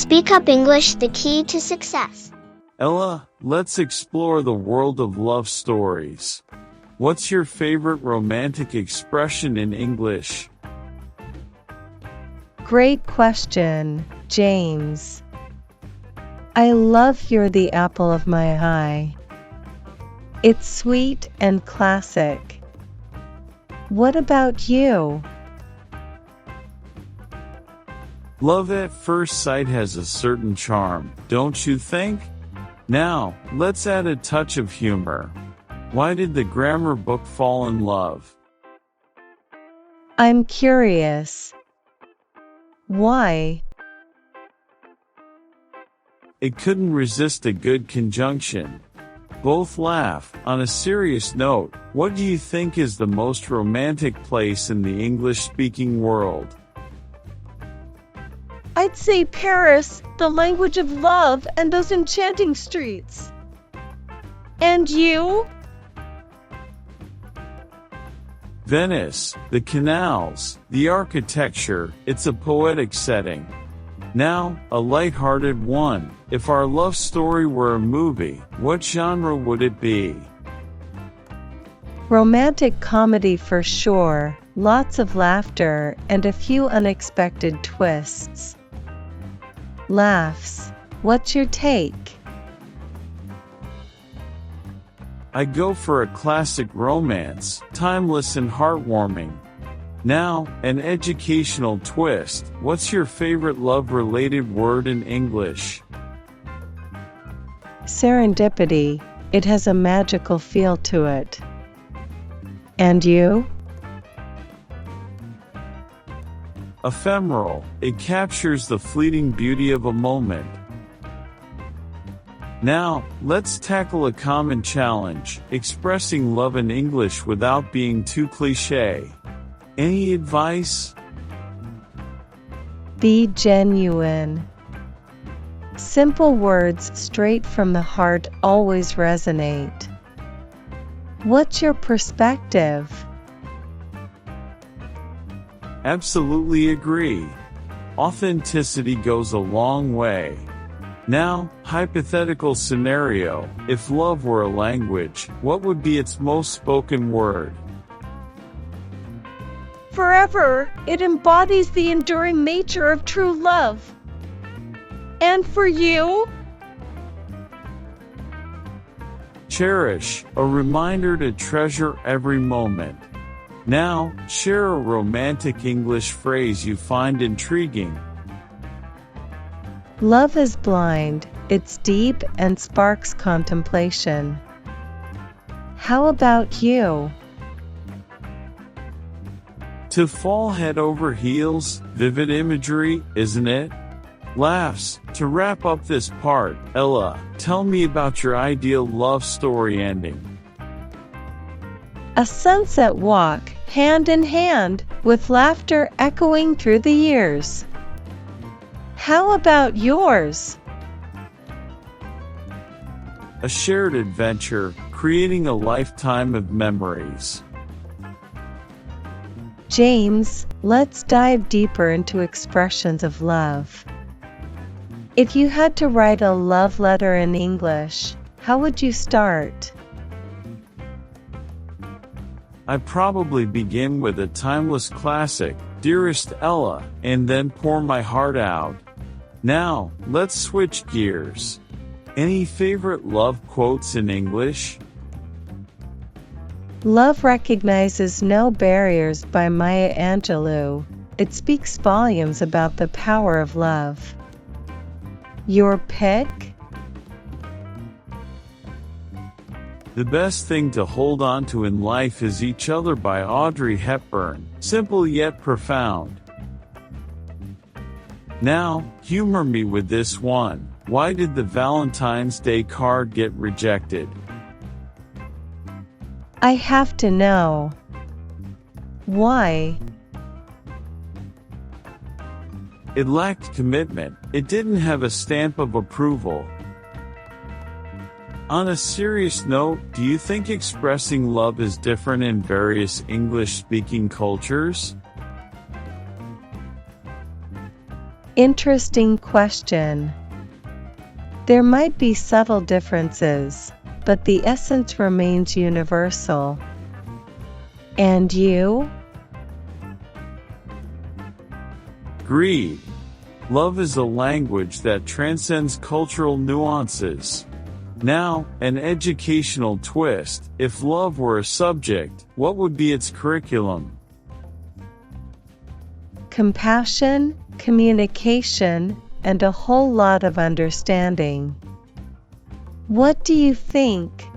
Speak Up English, the key to success. Ella, let's explore the world of love stories. What's your favorite romantic expression in English? Great question, James. I love "You're the apple of my eye." It's sweet and classic. What about you? Love at first sight has a certain charm, don't you think? Now, let's add a touch of humor. Why did the grammar book fall in love? I'm curious. Why? It couldn't resist a good conjunction. Both laugh. On a serious note, what do you think is the most romantic place in the English-speaking world? I'd say Paris, the language of love and those enchanting streets. And you? Venice, the canals, the architecture, it's a poetic setting. Now, a light-hearted one. If our love story were a movie, what genre would it be? Romantic comedy for sure, lots of laughter and a few unexpected twists. Laughs. What's your take? I go for a classic romance, timeless and heartwarming. Now, an educational twist. What's your favorite love-related word in English? Serendipity. It has a magical feel to it. And you? Ephemeral. It captures the fleeting beauty of a moment. Now, let's tackle a common challenge, expressing love in English without being too cliché. Any advice? Be genuine. Simple words straight from the heart always resonate. What's your perspective? Absolutely agree. Authenticity goes a long way. Now, hypothetical scenario, if love were a language, what would be its most spoken word? Forever, it embodies the enduring nature of true love. And for you? Cherish, a reminder to treasure every moment. Now, share a romantic English phrase you find intriguing. Love is blind, it's deep and sparks contemplation. How about you? To fall head over heels, vivid imagery, isn't it? Laughs. To wrap up this part, Ella, tell me about your ideal love story ending. A sunset walk, hand in hand, with laughter echoing through the years. How about yours? A shared adventure, creating a lifetime of memories. James, let's dive deeper into expressions of love. If you had to write a love letter in English, how would you start? I'd probably begin with a timeless classic, Dearest Ella, and then pour my heart out. Now, let's switch gears. Any favorite love quotes in English? Love Recognizes No Barriers by Maya Angelou. It speaks volumes about the power of love. Your pick? The best thing to hold on to in life is each other by Audrey Hepburn. Simple yet profound. Now, humor me with this one. Why did the Valentine's Day card get rejected? I have to know. Why? It lacked commitment. It didn't have a stamp of approval. On a serious note, do you think expressing love is different in various English-speaking cultures? Interesting question. There might be subtle differences, but the essence remains universal. And you? Greed. Love is a language that transcends cultural nuances. Now, an educational twist. If love were a subject, what would be its curriculum? Compassion, communication, and a whole lot of understanding. What do you think?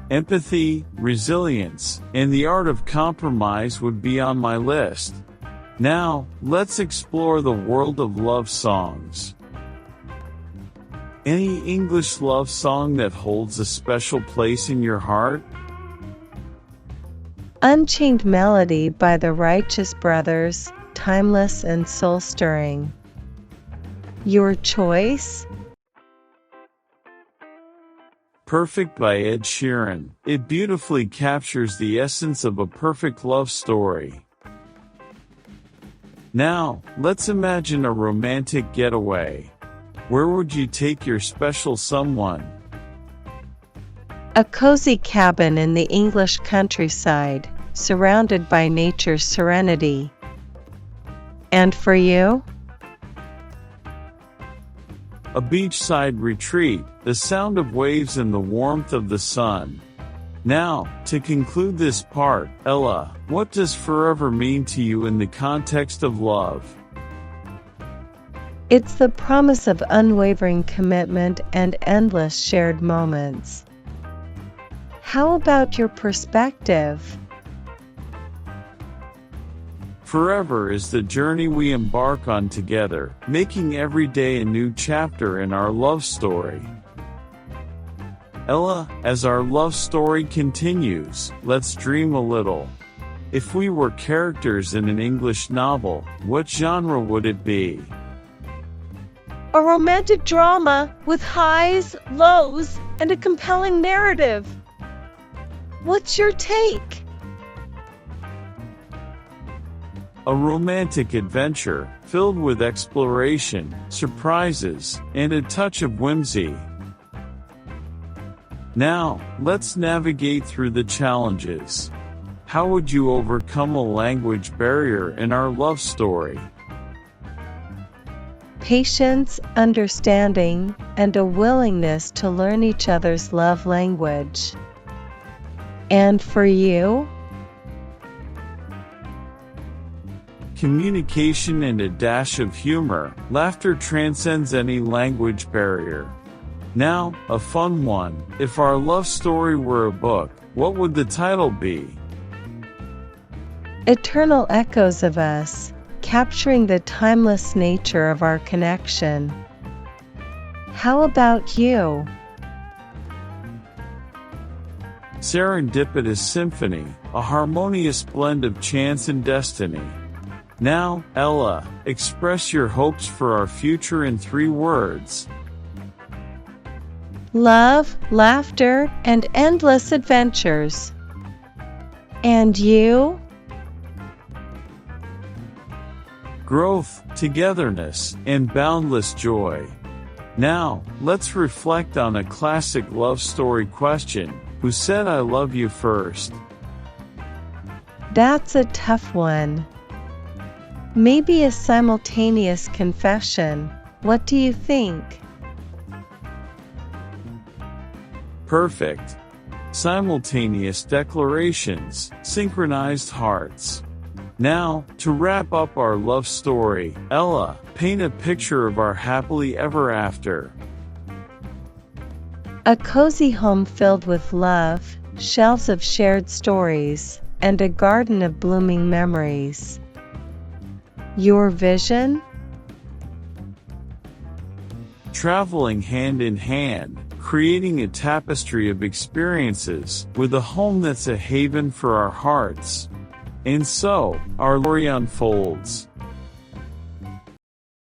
Empathy, resilience, and the art of compromise would be on my list. Now, let's explore the world of love songs. Any English love song that holds a special place in your heart? Unchained Melody by the Righteous Brothers, timeless and soul-stirring. Your choice? Perfect by Ed Sheeran. It beautifully captures the essence of a perfect love story. Now, let's imagine a romantic getaway. Where would you take your special someone? A cozy cabin in the English countryside, surrounded by nature's serenity. And for you? A beachside retreat, the sound of waves and the warmth of the sun. Now, to conclude this part, Ella, what does forever mean to you in the context of love? It's the promise of unwavering commitment and endless shared moments. How about your perspective? Forever is the journey we embark on together, making every day a new chapter in our love story. Ella, as our love story continues, let's dream a little. If we were characters in an English novel, what genre would it be? A romantic drama with highs, lows, and a compelling narrative. What's your take? A romantic adventure, filled with exploration, surprises, and a touch of whimsy. Now, let's navigate through the challenges. How would you overcome a language barrier in our love story? Patience, understanding, and a willingness to learn each other's love language. And for you? Communication and a dash of humor. Laughter transcends any language barrier. Now, a fun one. If our love story were a book, what would the title be? Eternal Echoes of Us, capturing the timeless nature of our connection. How about you? Serendipitous Symphony, a harmonious blend of chance and destiny. Now, Ella, express your hopes for our future in 3 words. Love, laughter, and endless adventures. And you? Growth, togetherness, and boundless joy. Now, let's reflect on a classic love story question. Who said I love you first? That's a tough one. Maybe a simultaneous confession. What do you think? Perfect. Simultaneous declarations, synchronized hearts. Now, to wrap up our love story, Ella, paint a picture of our happily ever after. A cozy home filled with love, shelves of shared stories, and a garden of blooming memories. Your vision? Traveling hand in hand, creating a tapestry of experiences, with a home that's a haven for our hearts. And so, our story unfolds.